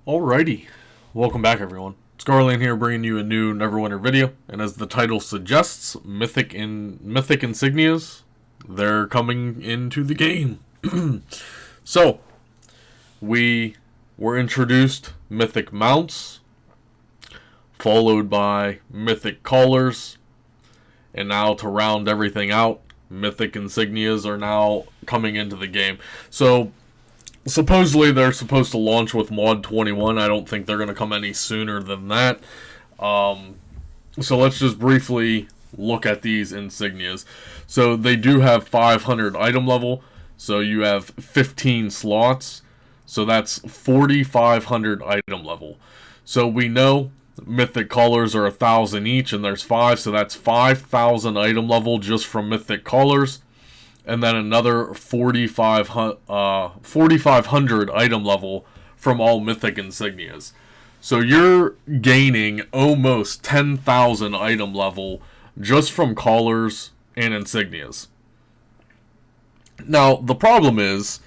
Alrighty, welcome back everyone. Scarland here bringing you a new Neverwinter video, and as the title suggests, Mythic Insignias, they're coming into the game. So, we were introduced Mythic Mounts, followed by Mythic Collars, and now to round everything out, Mythic Insignias are now coming into the game. So, supposedly they're supposed to launch with Mod 21. I don't think they're going to come any sooner than that. So let's just briefly look at these insignias. So they do have 500 item level. So you have 15 slots. So that's 4,500 item level. So we know Mythic Collars are 1,000 each, and there's 5. So that's 5,000 item level just from Mythic Collars. And then another 4,500 item level from all Mythic Insignias. So you're gaining almost 10,000 item level just from Collars and Insignias. Now, the problem is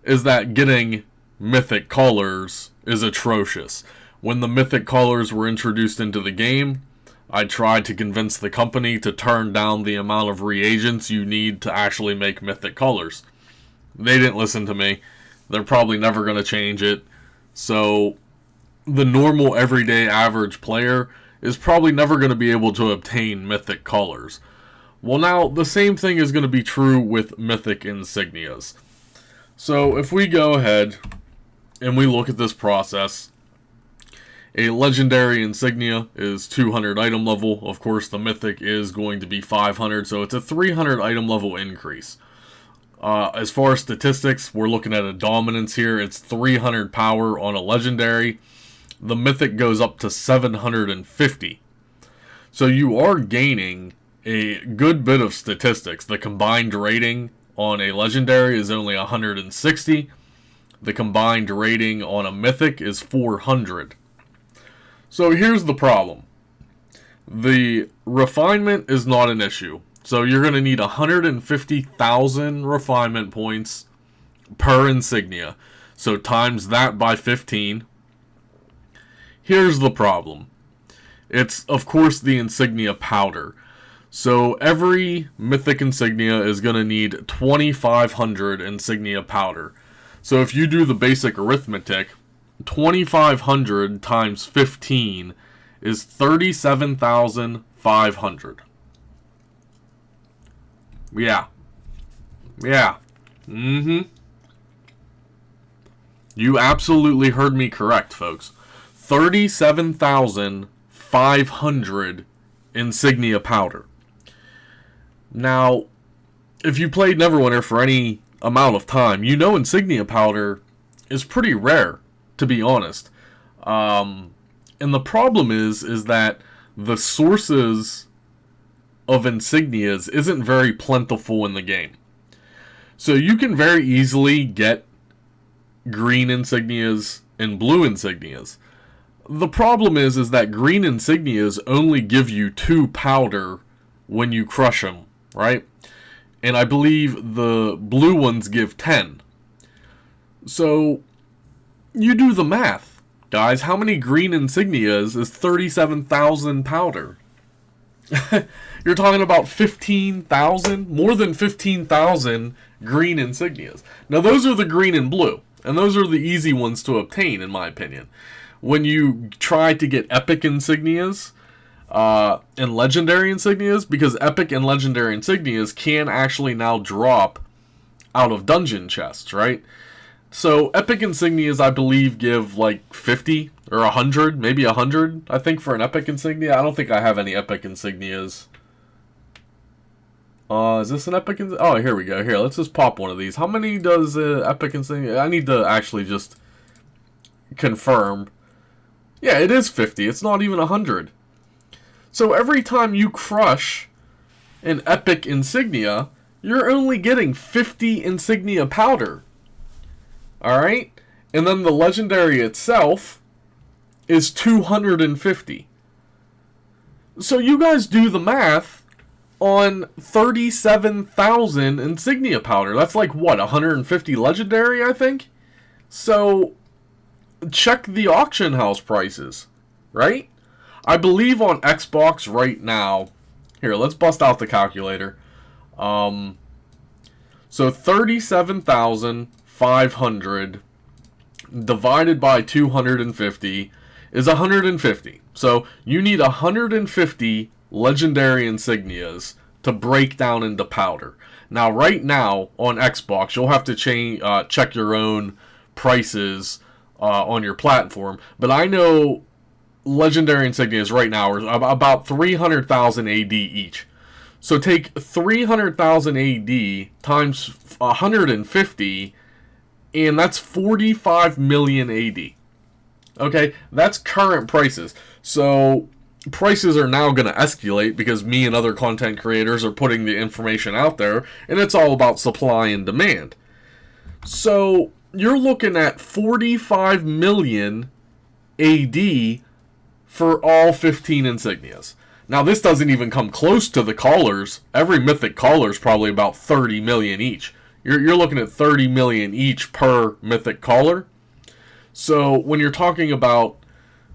that getting Mythic Collars is atrocious. When the Mythic Collars were introduced into the game, I tried to convince the company to turn down the amount of reagents you need to actually make Mythic Collars. They didn't listen to me. They're probably never going to change it. So, the normal everyday average player is probably never going to be able to obtain Mythic Collars. Well, now, the same thing is going to be true with Mythic Insignias. So, if we go ahead and we look at this process, a legendary insignia is 200 item level. Of course, the mythic is going to be 500, so it's a 300 item level increase. As far as statistics, we're looking at a dominance here. It's 300 power on a legendary. The mythic goes up to 750. So you are gaining a good bit of statistics. The combined rating on a legendary is only 160. The combined rating on a mythic is 400. So here's the problem. The refinement is not an issue. So you're going to need 150,000 refinement points per insignia. So times that by 15. Here's the problem. It's, of course, the insignia powder. So every mythic insignia is going to need 2,500 insignia powder. So if you do the basic arithmetic, 2,500 times 15 is 37,500. Yeah. You absolutely heard me correct, folks. 37,500 insignia powder. Now, if you played Neverwinter for any amount of time, you know insignia powder is pretty rare, to be honest. And the problem is that the sources of insignias isn't very plentiful in the game. So you can very easily get green insignias and blue insignias. The problem is that green insignias only give you 2 powder when you crush them, right? And I believe the blue ones give 10. So you do the math, guys. How many green insignias is 37,000 powder? You're talking about 15,000? More than 15,000 green insignias. Now, those are the green and blue. And those are the easy ones to obtain, in my opinion. When you try to get epic insignias and legendary insignias, because epic and legendary insignias can actually now drop out of dungeon chests, right? So, epic insignias, I believe, give like 50 or 100, maybe 100, I think, for an epic insignia. I don't think I have any epic insignias. Is this an epic insignia? Oh, here we go. Here, let's just pop one of these. How many does epic insignia? I need to actually just confirm. Yeah, it is 50. It's not even 100. So, every time you crush an epic insignia, you're only getting 50 insignia powder. Alright? And then the legendary itself is 250. So you guys do the math on 37,000 insignia powder. That's like, what, 150 legendary, I think? So check the auction house prices, right? I believe on Xbox right now, here, let's bust out the calculator. So 37,500 divided by 250 is 150. So you need 150 legendary insignias to break down into powder. Now, right now on Xbox, you'll have to check your own prices on your platform. But I know legendary insignias right now are about 300,000 AD each. So take 300,000 AD times 150, and that's 45 million AD. Okay, that's current prices. So prices are now going to escalate because me and other content creators are putting the information out there, and it's all about supply and demand. So you're looking at 45 million AD for all 15 insignias. Now, this doesn't even come close to the collars. Every mythic collar is probably about 30 million each. You're looking at 30 million each per mythic collar. So when you're talking about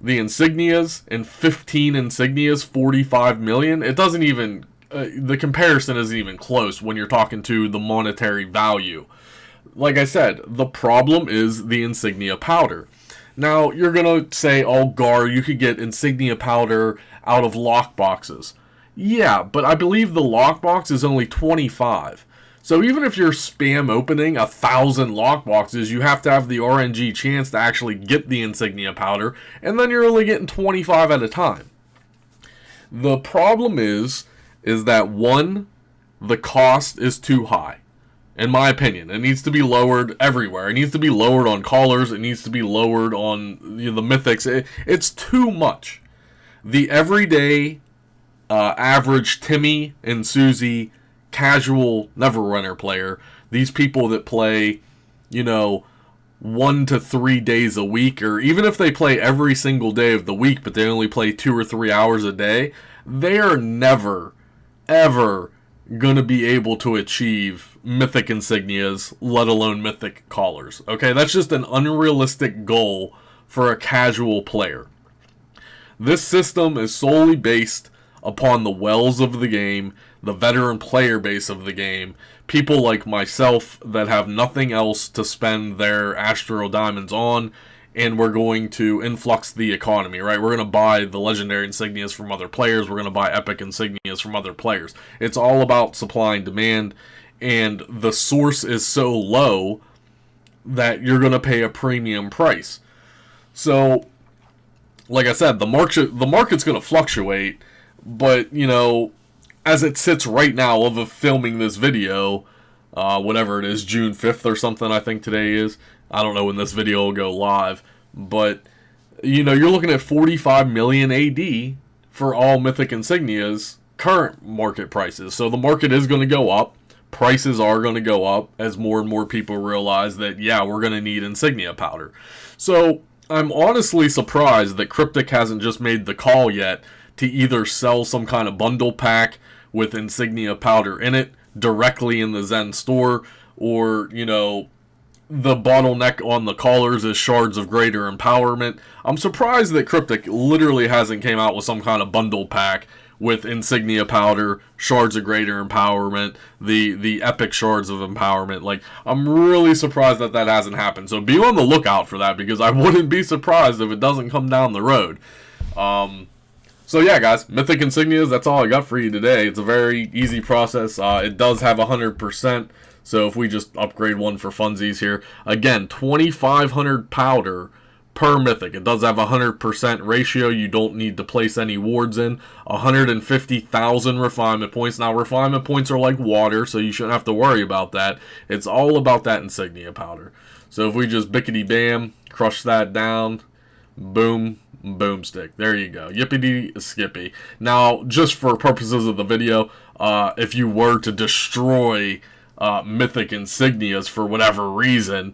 the insignias and 15 insignias, 45 million, it doesn't even, the comparison isn't even close when you're talking to the monetary value. Like I said, the problem is the insignia powder. Now, you're going to say, oh, Gar, you could get insignia powder out of lockboxes. Yeah, but I believe the lockbox is only 25. So even if you're spam opening 1,000 lockboxes, you have to have the RNG chance to actually get the insignia powder, and then you're only getting 25 at a time. The problem is that, one, the cost is too high. In my opinion, it needs to be lowered everywhere. It needs to be lowered on callers. It needs to be lowered on the mythics. It's too much. The everyday, average Timmy and Susie, casual Neverwinter player, these people that play, 1 to 3 days a week, or even if they play every single day of the week, but they only play 2 or 3 hours a day, they are never, ever going to be able to achieve mythic insignias, let alone mythic collars. Okay, that's just an unrealistic goal for a casual player. This system is solely based upon the wells of the game, the veteran player base of the game, people like myself that have nothing else to spend their Astro Diamonds on, and we're going to influx the economy, right? We're going to buy the legendary insignias from other players. We're going to buy epic insignias from other players. It's all about supply and demand, and the source is so low that you're going to pay a premium price. So, like I said, the market's going to fluctuate, but, as it sits right now of filming this video, whatever it is, June 5th or something I think today is. I don't know when this video will go live, but, you're looking at 45 million AD for all mythic insignias, current market prices. So the market is going to go up. Prices are going to go up as more and more people realize that, yeah, we're going to need insignia powder. So I'm honestly surprised that Cryptic hasn't just made the call yet to either sell some kind of bundle pack with insignia powder in it directly in the Zen store, or, the bottleneck on the collars is shards of greater empowerment. I'm surprised that Cryptic literally hasn't came out with some kind of bundle pack with insignia powder, shards of greater empowerment, the epic shards of empowerment. Like, I'm really surprised that hasn't happened. So be on the lookout for that, because I wouldn't be surprised if it doesn't come down the road. So yeah, guys, Mythic Insignias, that's all I got for you today. It's a very easy process. It does have 100%, so if we just upgrade one for funsies here, again, 2,500 powder per Mythic. It does have 100% ratio. You don't need to place any wards in. 150,000 refinement points. Now, refinement points are like water, so you shouldn't have to worry about that. It's all about that insignia powder. So if we just bickety-bam, crush that down, boom, boomstick. There you go. Yippity skippy. Now, just for purposes of the video, if you were to destroy mythic insignias for whatever reason,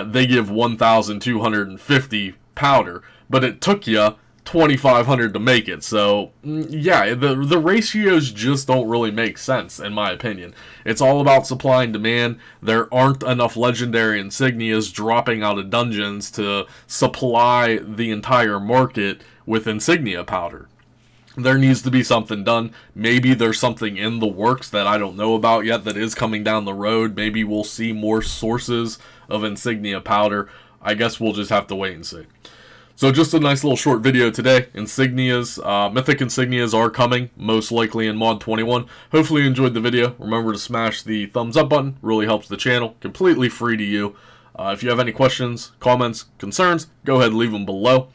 they give 1,250 powder, but it took you 2,500 to make it. So, yeah, the ratios just don't really make sense, in my opinion. It's all about supply and demand. There aren't enough legendary insignias dropping out of dungeons to supply the entire market with insignia powder. There needs to be something done. Maybe there's something in the works that I don't know about yet that is coming down the road. Maybe we'll see more sources of insignia powder. I guess we'll just have to wait and see. So just a nice little short video today. Insignias, Mythic Insignias are coming, most likely in Mod 21. Hopefully you enjoyed the video. Remember to smash the thumbs up button. Really helps the channel. Completely free to you. If you have any questions, comments, concerns, go ahead and leave them below.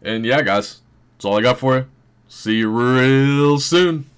And yeah, guys, that's all I got for you. See you real soon.